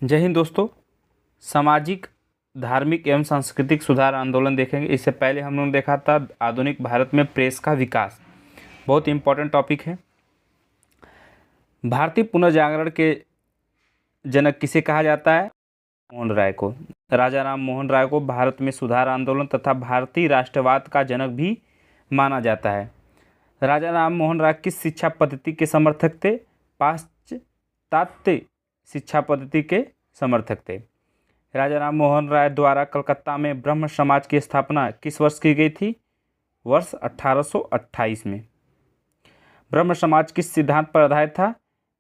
जय हिंद दोस्तों। सामाजिक, धार्मिक एवं सांस्कृतिक सुधार आंदोलन देखेंगे। इससे पहले हम लोगों ने देखा था आधुनिक भारत में प्रेस का विकास। बहुत इंपॉर्टेंट टॉपिक है। भारतीय पुनर्जागरण के जनक किसे कहा जाता है? मोहन राय को। राजा राम मोहन राय को भारत में सुधार आंदोलन तथा भारतीय राष्ट्रवाद का जनक भी माना जाता है। राजा राम मोहन राय किस शिक्षा पद्धति के समर्थक थे? पाश्चात्य शिक्षा पद्धति के समर्थक थे। राजा राम मोहन राय द्वारा कलकत्ता में ब्रह्म समाज की स्थापना किस वर्ष की गई थी? वर्ष 1828 में। ब्रह्म समाज किस सिद्धांत पर आधारित था?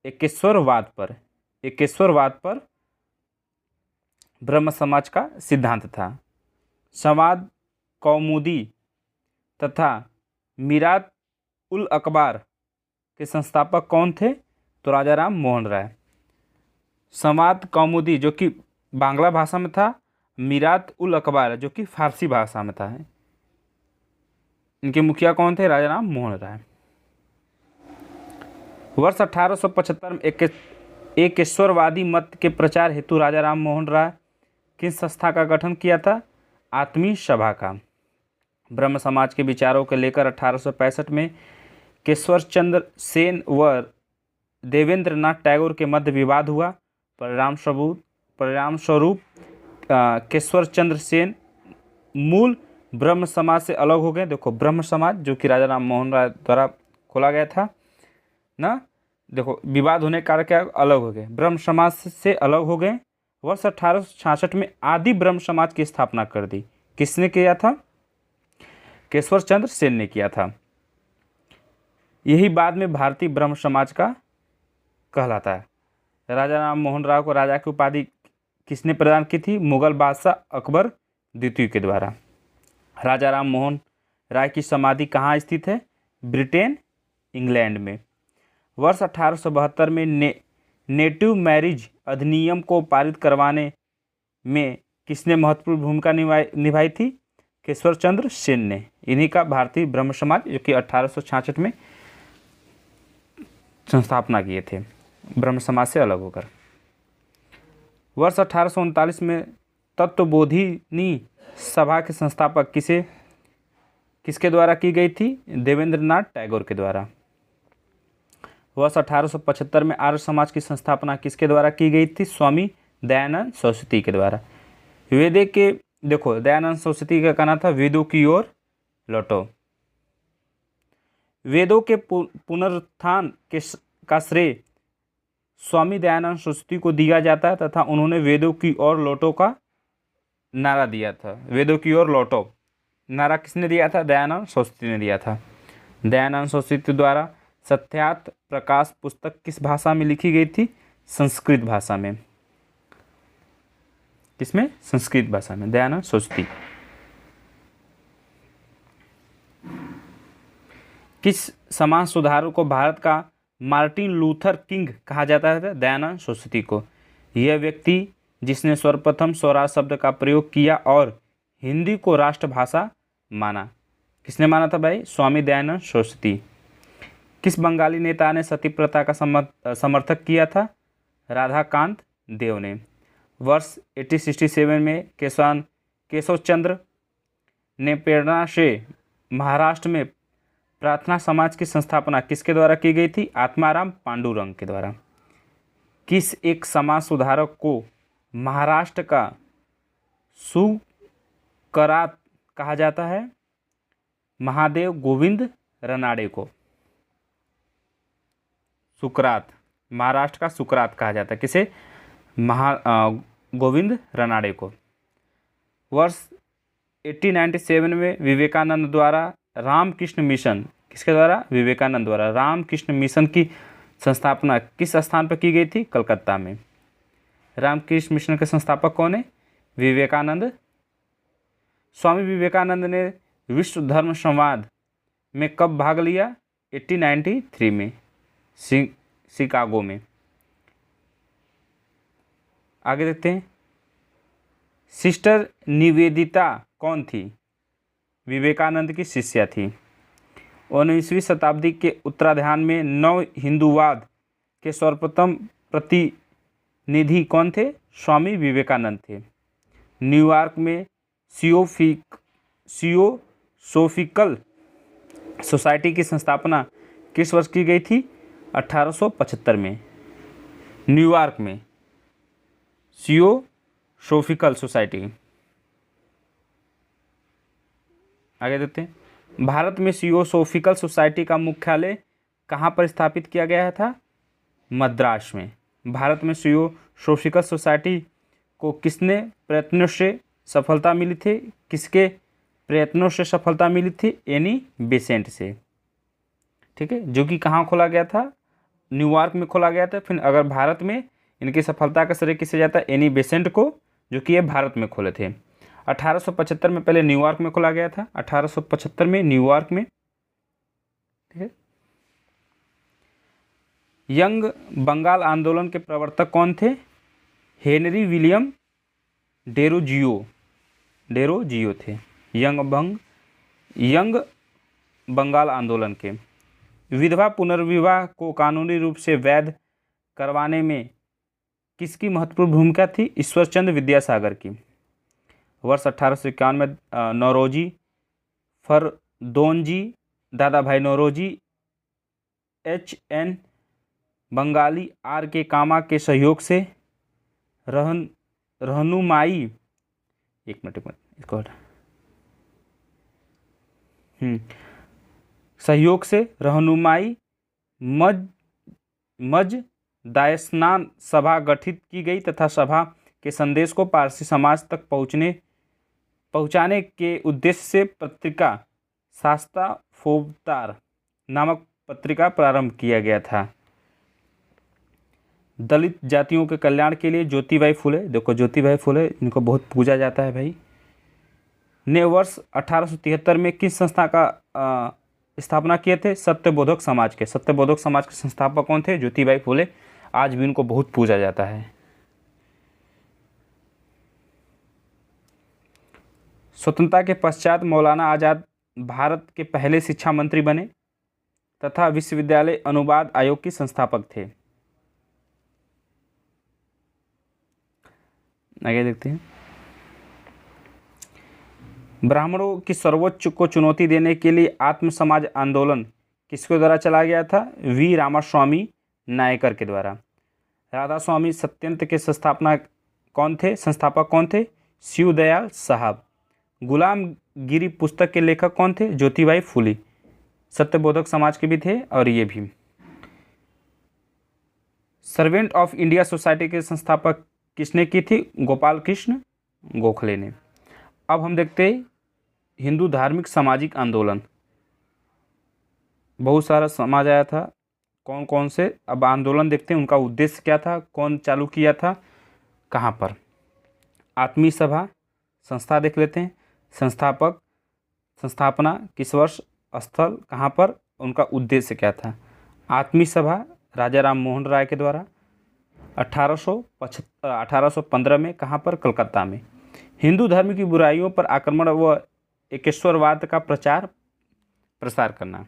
एकेश्वरवाद पर। एकेश्वरवाद पर ब्रह्म समाज का सिद्धांत था। संवाद कौमुदी तथा मीरात उल अखबार के संस्थापक कौन थे? तो राजा राम मोहन राय। संवाद कौमुदी जो कि बांग्ला भाषा में था, मीरात उल अखबार जो कि फारसी भाषा में था। इनके मुखिया कौन थे? राजा राम मोहन राय। वर्ष 1875 में एकेश्वरवादी मत के प्रचार हेतु राजा राम मोहन राय किस संस्था का गठन किया था? आत्मीय सभा का। ब्रह्म समाज के विचारों को लेकर 1865 में केशव चंद्र सेन व देवेंद्र नाथ टैगोर के मध्य विवाद हुआ। परिणाम स्वरूप केशव चंद्र सेन मूल ब्रह्म समाज से अलग हो गए। देखो, ब्रह्म समाज जो कि राजा राम मोहन राय द्वारा खोला गया था ना, देखो विवाद होने के कारण क्या अलग हो गए, ब्रह्म समाज से अलग हो गए। वर्ष 1866 में आदि ब्रह्म समाज की स्थापना कर दी। किसने किया था? केशव चंद्र सेन ने किया था। यही बाद में भारतीय ब्रह्म समाज का कहलाता है। राजा राम मोहन राय को राजा की उपाधि किसने प्रदान की थी? मुगल बादशाह अकबर द्वितीय के द्वारा। राजा राम मोहन राय की समाधि कहाँ स्थित है? ब्रिटेन, इंग्लैंड में। वर्ष 1872 में नेटिव मैरिज अधिनियम को पारित करवाने में किसने महत्वपूर्ण भूमिका निभाई थी? केशव चंद्र सेन ने। इन्हीं का भारतीय ब्रह्म समाज जो कि 1866 में संस्थापना किए थे, ब्रह्म समाज से अलग होकर। वर्ष 1839 में तत्वबोधिनी सभा के संस्थापक किसके द्वारा की गई थी? देवेंद्र नाथ टैगोर के द्वारा। वर्ष 1875 में आर्य समाज की संस्थापना किसके द्वारा की गई थी? स्वामी दयानंद सरस्वती के द्वारा। वेदों के देखो, दयानंद सरस्वती का कहना था वेदों की ओर लौटो। वेदों के पुनरुत्थान का श्रेय स्वामी दयानंद सरस्वती को दिया जाता है तथा उन्होंने वेदों की ओर लौटो का नारा दिया था। वेदों की ओर लौटो नारा किसने दिया था? दयानंद सरस्वती ने दिया था। दयानंद सरस्वती द्वारा सत्यार्थ प्रकाश पुस्तक किस भाषा में लिखी गई थी? संस्कृत भाषा में। किसमें? संस्कृत भाषा में। दयानंद सरस्वती। किस समाज सुधारक को भारत का मार्टिन लूथर किंग कहा जाता है? दयानंद सरस्वती को। यह व्यक्ति जिसने सर्वप्रथम स्वराज शब्द का प्रयोग किया और हिंदी को राष्ट्रभाषा माना। किसने माना था भाई? स्वामी दयानंद सरस्वती। किस बंगाली नेता ने सती प्रथा का समर्थक किया था? राधाकांत देव ने। वर्ष 1867 में केशव चंद्र ने प्रेरणा से महाराष्ट्र में प्रार्थना समाज की संस्थापना किसके द्वारा की गई थी? आत्माराम पांडुरंग के द्वारा। किस एक समाज सुधारक को महाराष्ट्र का सुकरात कहा जाता है? महादेव गोविंद रनाड़े को। सुकरात, महाराष्ट्र का सुकरात कहा जाता है। किसे? गोविंद रनाड़े को। वर्ष 1897 में विवेकानंद द्वारा रामकृष्ण मिशन, किसके द्वारा? विवेकानंद द्वारा रामकृष्ण मिशन की संस्थापना किस स्थान पर की गई थी? कलकत्ता में। रामकृष्ण मिशन के संस्थापक कौन है? विवेकानंद। स्वामी विवेकानंद ने विश्व धर्म संवाद में कब भाग लिया? 1893 में, शिकागो में। आगे देखते हैं। सिस्टर निवेदिता कौन थी? विवेकानंद की शिष्या थी। 19वीं शताब्दी के उत्तरार्ध में नव हिंदूवाद के सर्वप्रथम निधि कौन थे? स्वामी विवेकानंद थे। न्यूयॉर्क में थियोसॉफिकल सोसाइटी की स्थापना किस वर्ष की गई थी? 1875 में। न्यूयॉर्क में थियोसॉफिकल सोसाइटी। आगे देखते हैं। भारत में थियोसॉफिकल सोसाइटी का मुख्यालय कहाँ पर स्थापित किया गया था? मद्रास में। भारत में थियोसॉफिकल सोसाइटी को किसने प्रयत्नों से सफलता मिली थी? किसके प्रयत्नों से सफलता मिली थी? एनी बेसेंट से। ठीक है, जो कि कहाँ खोला गया था? न्यूयॉर्क में खोला गया था। फिर अगर भारत में इनकी सफलता का श्रेय किसे जाता है? एनी बेसेंट को, जो कि ये भारत में खोले थे। 1875 में पहले न्यूयॉर्क में खोला गया था। 1875 में न्यूयॉर्क में। ठीक है। यंग बंगाल आंदोलन के प्रवर्तक कौन थे? हेनरी विलियम डेरोजियो थे। यंग बंगाल आंदोलन के। विधवा पुनर्विवाह को कानूनी रूप से वैध करवाने में किसकी महत्वपूर्ण भूमिका थी? ईश्वरचंद्र विद्यासागर की। वर्ष 1851 में नौरोजी फरदौनजी, दादा भाई नौरोजी, HN बंगाली, RK कामा के सहयोग से रहनुमाई एक मिनट इसको सहयोग से रहनुमाई मज दायस्नान सभा गठित की गई तथा सभा के संदेश को पारसी समाज तक पहुंचाने के उद्देश्य से पत्रिका शास्ता फोवतार नामक पत्रिका प्रारंभ किया गया था। दलित जातियों के कल्याण के लिए ज्योतिबाई फुले, देखो ज्योतिबाई फुले इनको बहुत पूजा जाता है भाई, ने वर्ष 1873 में किस संस्था का स्थापना किए थे? सत्यबोधक समाज के। सत्यबोधक समाज के संस्थापक कौन थे? ज्योतिबाई फुले। आज भी इनको बहुत पूजा जाता है। स्वतंत्रता के पश्चात मौलाना आज़ाद भारत के पहले शिक्षा मंत्री बने तथा विश्वविद्यालय अनुवाद आयोग के संस्थापक थे। आगे देखते हैं। ब्राह्मणों की सर्वोच्च को चुनौती देने के लिए आत्म समाज आंदोलन किसके द्वारा चला गया था? वी रामास्वामी नायकर के द्वारा। राधा स्वामी सत्यंत के संस्थापक कौन थे? शिवदयाल साहब। गुलामगिरी पुस्तक के लेखक कौन थे? ज्योतिबाई फुले। सत्यबोधक समाज के भी थे और ये भी। सर्वेंट ऑफ इंडिया सोसाइटी के संस्थापक किसने की थी? गोपाल कृष्ण गोखले ने। अब हम देखते हैं हिंदू धार्मिक सामाजिक आंदोलन। बहुत सारा समाज आया था, कौन कौन से? अब आंदोलन देखते हैं, उनका उद्देश्य क्या था, कौन चालू किया था, कहाँ पर? आत्मीय सभा संस्था देख लेते हैं। संस्थापक, संस्थापना किस वर्ष, स्थल कहाँ पर, उनका उद्देश्य क्या था? आत्मीय सभा राजा राम मोहन राय के द्वारा 1815 में। कहाँ पर? कलकत्ता में। हिंदू धर्म की बुराइयों पर आक्रमण व एकेश्वरवाद का प्रचार प्रसार करना,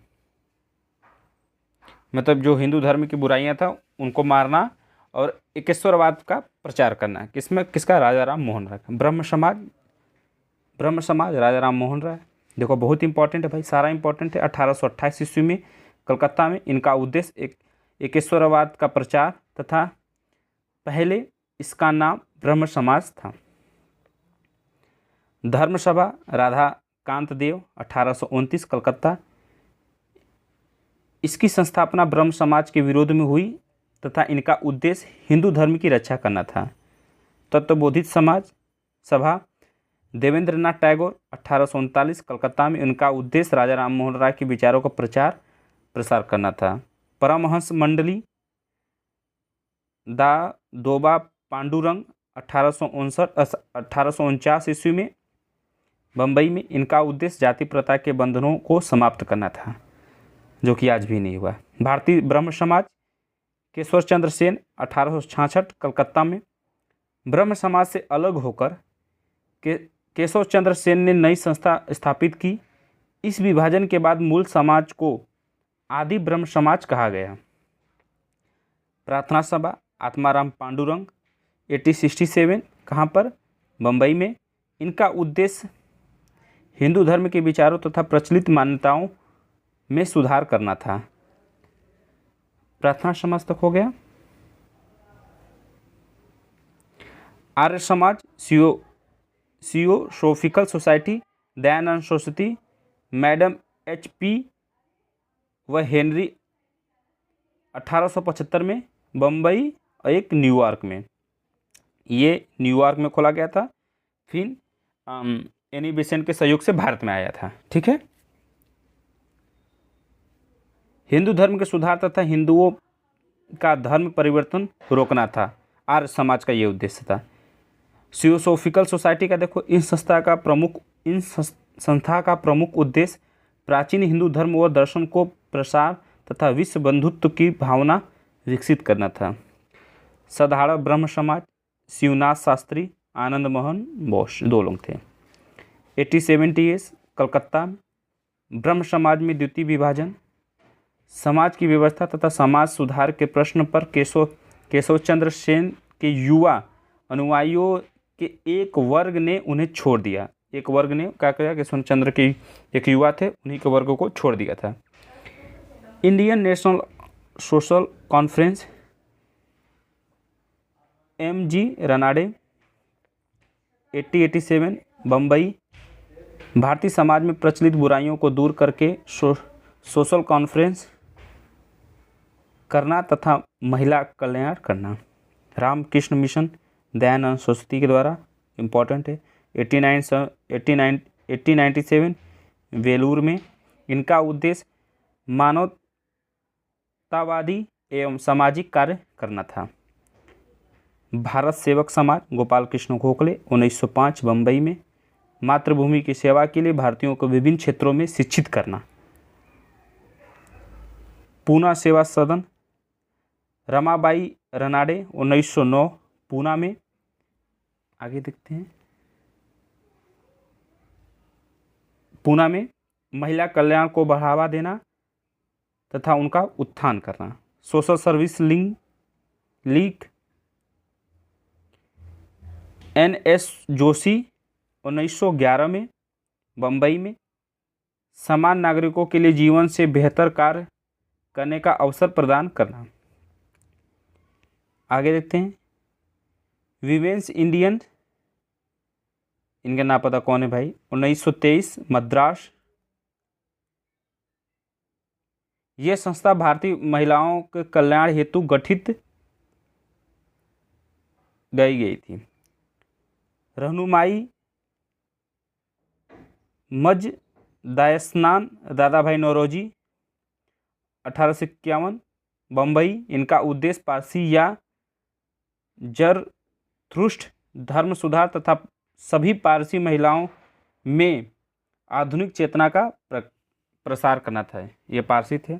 मतलब जो हिंदू धर्म की बुराइयां था उनको मारना और एकेश्वरवाद का प्रचार करना। किसमें? किसका? राजा राम मोहन राय का। ब्रह्म समाज राजा राम मोहन राय। देखो बहुत इंपॉर्टेंट है भाई, सारा इंपॉर्टेंट है। 1828 ईस्वी में कलकत्ता में। इनका उद्देश्य एकेश्वरवाद का प्रचार तथा पहले इसका नाम ब्रह्म समाज था। धर्म सभा राधा कांत देव 1829 कलकत्ता। इसकी संस्थापना ब्रह्म समाज के विरोध में हुई तथा इनका उद्देश्य हिंदू धर्म की रक्षा करना था। तत्वबोधित समाज सभा देवेंद्रनाथ टैगोर 1839 कलकत्ता में। इनका उद्देश्य राजा राम मोहन राय के विचारों का प्रचार प्रसार करना था। परमहंस मंडली दादोबा पांडुरंग 1849 ईस्वी में बम्बई में। इनका उद्देश्य जाति प्रथा के बंधनों को समाप्त करना था, जो कि आज भी नहीं हुआ। भारतीय ब्रह्म समाज केशव चंद्र सेन 1866 कलकत्ता में। ब्रह्म समाज से अलग होकर केशव चंद्र सेन ने नई संस्था स्थापित की। इस विभाजन के बाद मूल समाज को आदि ब्रह्म समाज कहा गया। प्रार्थना सभा आत्माराम पांडुरंग 1867 कहाँ पर? बम्बई में। इनका उद्देश्य हिंदू धर्म के विचारों तथा प्रचलित मान्यताओं में सुधार करना था। प्रार्थना समाज तक हो गया। Arya Samaj, theosophical society, Dayanand Saraswati, madam HP व हेनरी 1875 में बम्बई और एक न्यूयॉर्क में। ये न्यूयॉर्क में खोला गया था, फिर एनी बेसेंट के सहयोग से भारत में आया था। ठीक है। हिंदू धर्म के सुधार तथा हिंदुओं का धर्म परिवर्तन रोकना था, आर्य समाज का ये उद्देश्य था। थियोसॉफिकल सोसाइटी का देखो, इन संस्था का प्रमुख उद्देश्य प्राचीन हिंदू धर्म व दर्शन को प्रसार तथा विश्व बंधुत्व की भावना विकसित करना था। साधारण ब्रह्म समाज, शिवनाथ शास्त्री, आनंद मोहन बोस 2 लोग थे। 1870 कलकत्ता, ब्रह्म समाज में द्वितीय विभाजन, समाज की व्यवस्था तथा समाज सुधार के प्रश्न पर केशव चंद्र सेन के युवा अनुयायियों के एक वर्ग ने उन्हें छोड़ दिया। एक वर्ग ने क्या किया? केशव चंद्र के एक युवा थे, उन्हीं के वर्ग को छोड़ दिया था। Indian national social conference, MG Ranade, 1887 Bombay, Bharatiya Samaj में प्रचलित बुराइयों को दूर करके सोशल कॉन्फ्रेंस करना तथा महिला कल्याण करना। रामकृष्ण मिशन, दयानंद सरस्वती के द्वारा, इम्पोर्टेंट है। 1897 वेलूर में। इनका उद्देश्य मानवतावादी एवं सामाजिक कार्य करना था। भारत सेवक समाज, गोपाल कृष्ण गोखले, 1905 बम्बई में। मातृभूमि की सेवा के लिए भारतीयों को विभिन्न क्षेत्रों में शिक्षित करना। पूना सेवा सदन, रमाबाई रनाडे, 1909 पूना में। आगे देखते हैं। पूना में महिला कल्याण को बढ़ावा देना तथा उनका उत्थान करना। Social service league, NS Joshi, 1911 में बम्बई में। समान नागरिकों के लिए जीवन से बेहतर कार्य करने का अवसर प्रदान करना। आगे देखते हैं। विमेंस इंडियन, इनका ना पता कौन है भाई, 1923 मद्रास। यह संस्था भारतीय महिलाओं के कल्याण हेतु गठित गई थी। रहनुमाई मजदायस्नान, दादा भाई नौरोजी, 1851 बम्बई। इनका उद्देश्य पारसी या जरथुस्ट्र धर्म सुधार तथा सभी पारसी महिलाओं में आधुनिक चेतना का प्रसार करना था। ये पारसी थे।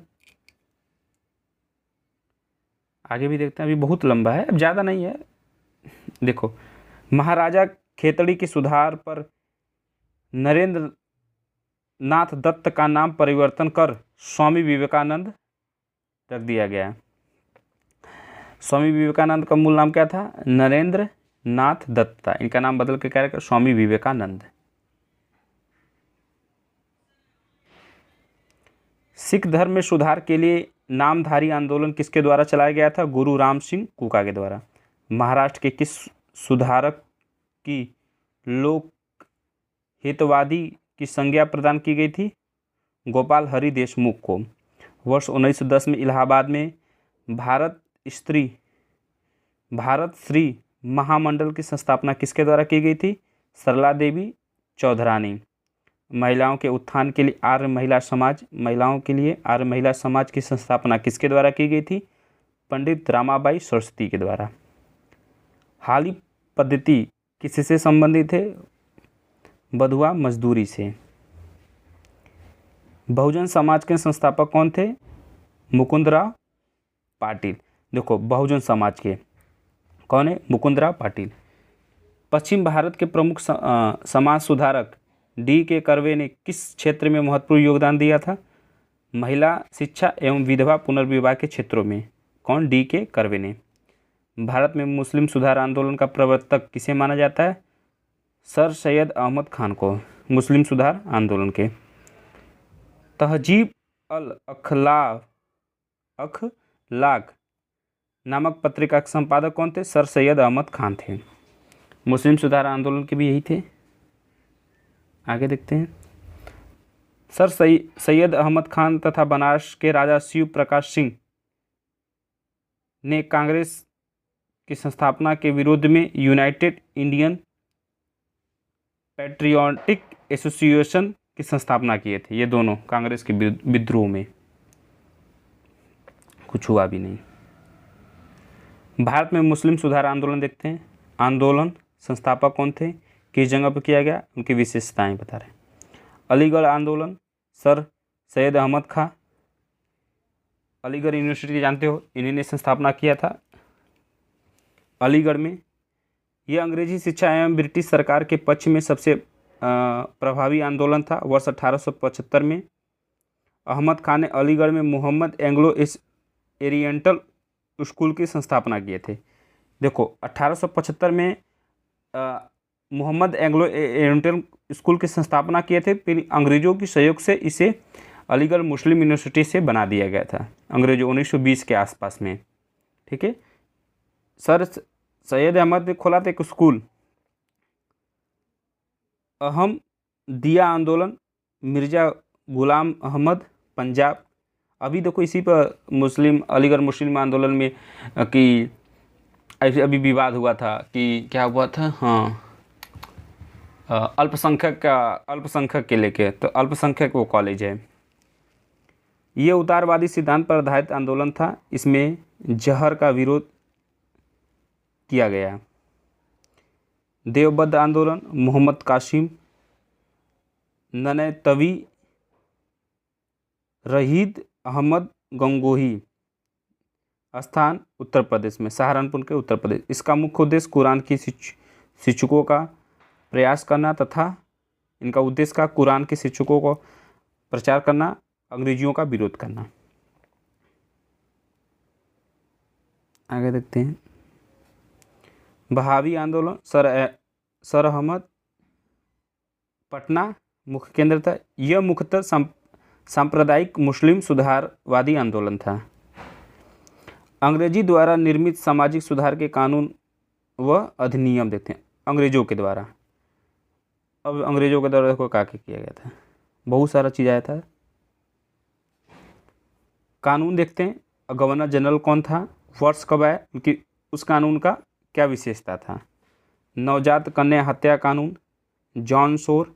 आगे भी देखते हैं, अभी बहुत लंबा है, अब ज़्यादा नहीं है। देखो, महाराजा खेतड़ी के सुधार पर नरेंद्र नाथ दत्त का नाम परिवर्तन कर स्वामी विवेकानंद रख दिया गया। स्वामी विवेकानंद का मूल नाम क्या था? नरेंद्र नाथ दत्त था। इनका नाम बदल के क्या रखा? स्वामी विवेकानंद। सिख धर्म में सुधार के लिए नामधारी आंदोलन किसके द्वारा चलाया गया था? गुरु राम सिंह कुका के द्वारा। महाराष्ट्र के किस सुधारक की लोक हितवादी की संज्ञा प्रदान की गई थी? गोपाल हरि देशमुख को। वर्ष 1910 में इलाहाबाद में भारत श्री महामंडल की स्थापना किसके द्वारा की गई थी? सरला देवी चौधरानी। महिलाओं के उत्थान के लिए आर्य महिला समाज, महिलाओं के लिए आर्य महिला समाज की स्थापना किसके द्वारा की गई थी? पंडित रामाबाई सरस्वती के द्वारा। हाली पद्धति किससे संबंधित है? बधुआ मजदूरी से। बहुजन समाज के संस्थापक कौन थे? मुकुंदराव पाटिल। देखो, बहुजन समाज के कौन है? मुकुंदराव पाटिल। पश्चिम भारत के प्रमुख समाज सुधारक D.K. कर्वे ने किस क्षेत्र में महत्वपूर्ण योगदान दिया था? महिला शिक्षा एवं विधवा पुनर्विवाह के क्षेत्रों में। कौन? D.K. कर्वे ने। भारत में मुस्लिम सुधार आंदोलन का प्रवर्तक किसे माना जाता है? सर सैयद अहमद खान को, मुस्लिम सुधार आंदोलन के। तहजीब अल अखलाक नामक पत्रिका के संपादक कौन थे? सर सैयद अहमद खान थे। मुस्लिम सुधार आंदोलन के भी यही थे। आगे देखते हैं। सर सैयद अहमद खान तथा बनारस के राजा शिव प्रकाश सिंह ने कांग्रेस की संस्थापना के विरोध में यूनाइटेड इंडियन पैट्रियोटिक एसोसिएशन की स्थापना किए थे। ये दोनों कांग्रेस के विद्रोह में, कुछ हुआ भी नहीं। भारत में मुस्लिम सुधार आंदोलन देखते हैं। आंदोलन संस्थापक कौन थे? किस जगह पर किया गया? उनकी विशेषताएं बता रहे हैं। अलीगढ़ आंदोलन, सर सैयद अहमद खां, अलीगढ़ यूनिवर्सिटी जानते हो, इन्हीं ने स्थापना किया था अलीगढ़ में। यह अंग्रेजी शिक्षा एवं ब्रिटिश सरकार के पक्ष में सबसे प्रभावी आंदोलन था। वर्ष 1875 में अहमद खान ने अलीगढ़ में मोहम्मद एंग्लो ओरिएंटल स्कूल की स्थापना किए थे। देखो 1875 में मोहम्मद एंग्लो ओरिएंटल स्कूल की स्थापना किए थे। फिर अंग्रेज़ों के सहयोग से इसे अलीगढ़ मुस्लिम यूनिवर्सिटी से बना दिया गया था अंग्रेजों 1920 के आसपास में। ठीक है। सर सैयद अहमद ने खोला था एक स्कूल। अहम दिया आंदोलन, मिर्ज़ा गुलाम अहमद, पंजाब। अभी देखो इसी पर अलीगढ़ मुस्लिम आंदोलन में कि ऐसे अभी विवाद हुआ था कि क्या हुआ था, हाँ, अल्पसंख्यक के लेके, तो अल्पसंख्यक वो कॉलेज है। ये उदारवादी सिद्धांत पर आधारित आंदोलन था। इसमें जहर का विरोध किया गया। देवबंद आंदोलन, मोहम्मद कासिम ननतवी, रहीद अहमद गंगोही। स्थान उत्तर प्रदेश में, सहारनपुर के उत्तर प्रदेश। इसका मुख्य उद्देश्य कुरान की शिक्षकों का प्रयास करना तथा इनका उद्देश्य का कुरान के शिक्षकों को प्रचार करना, अंग्रेजियों का विरोध करना। आगे देखते हैं। बहावी आंदोलन, सर अहमद, पटना मुख्य केंद्र था। यह मुख्यतः सांप्रदायिक मुस्लिम सुधारवादी आंदोलन था। अंग्रेजी द्वारा निर्मित सामाजिक सुधार के कानून व अधिनियम देखते हैं। अंग्रेजों के द्वारा, अब अंग्रेजों के द्वारा देखो क्या किया गया था, बहुत सारा चीज़ आया था। कानून देखते हैं। गवर्नर जनरल कौन था, वर्ष कब आया, उनकी उस कानून का क्या विशेषता था। नवजात कन्या हत्या कानून, जॉन शोर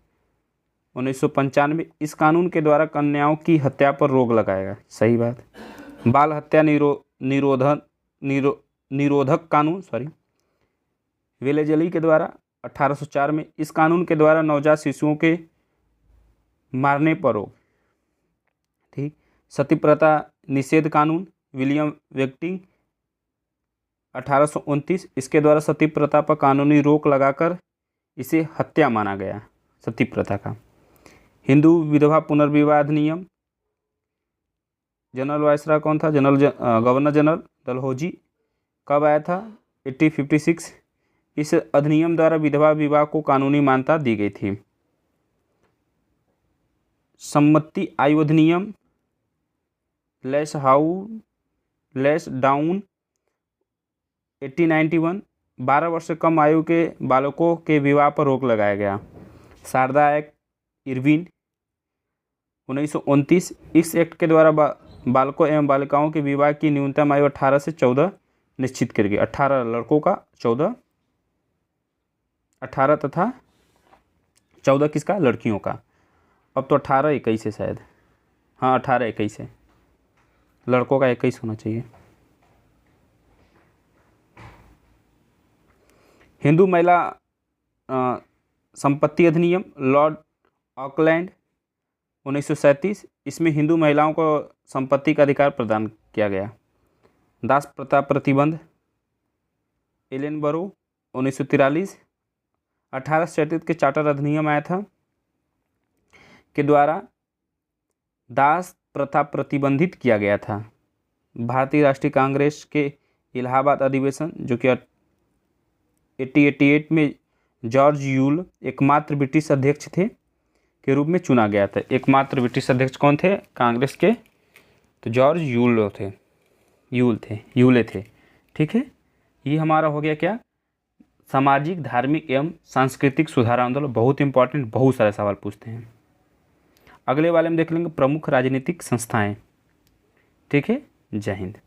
1995। इस कानून के द्वारा कन्याओं की हत्या पर रोक लगाएगा, सही बात। बाल हत्या निरोधक कानून, वेलेजली के द्वारा 1804 में। इस कानून के द्वारा नवजात शिशुओं के मारने पर रोक। ठीक। सती प्रथा निषेध कानून, विलियम वेटिंग 1829। इसके द्वारा सती प्रथा पर कानूनी रोक लगाकर इसे हत्या माना गया, सती प्रथा का। हिंदू विधवा पुनर्विवाह अधिनियम, जनरल वायसराय कौन था, गवर्नर जनरल डलहौजी। कब आया था, 1856। इस अधिनियम द्वारा विधवा विवाह को कानूनी मान्यता दी गई थी। सम्मति आयु अधिनियम, लेस डाउन 1891। 12 वर्ष से कम आयु के बालकों के विवाह पर रोक लगाया गया। Sharda act, Irwin 1929। इस एक्ट के द्वारा बालकों एवं बालिकाओं के विवाह की न्यूनतम आयु 18 से 14 निश्चित कर गई। 18 लड़कों का, 18 तथा 14 किसका, लड़कियों का। अब तो 18-21 है शायद, हाँ 18-21 है, लड़कों का 21 होना चाहिए। हिंदू महिला संपत्ति अधिनियम, लॉर्ड ऑकलैंड 1937। इसमें हिंदू महिलाओं को संपत्ति का अधिकार प्रदान किया गया। दास प्रथा प्रतिबंध, एलेनबरो 1943। 1837 के चार्टर अधिनियम आया था के द्वारा दास प्रथा प्रतिबंधित किया गया था। भारतीय राष्ट्रीय कांग्रेस के इलाहाबाद अधिवेशन जो कि 1888 में जॉर्ज यूल एकमात्र ब्रिटिश अध्यक्ष थे के रूप में चुना गया था। एकमात्र ब्रिटिश अध्यक्ष कौन थे कांग्रेस के? तो जॉर्ज यूले थे। ठीक है, ये हमारा हो गया क्या, सामाजिक, धार्मिक एवं सांस्कृतिक सुधार आंदोलन। बहुत इंपॉर्टेंट, बहुत सारे सवाल पूछते हैं। अगले वाले में देख लेंगे प्रमुख राजनीतिक संस्थाएं। ठीक है, जय हिंद।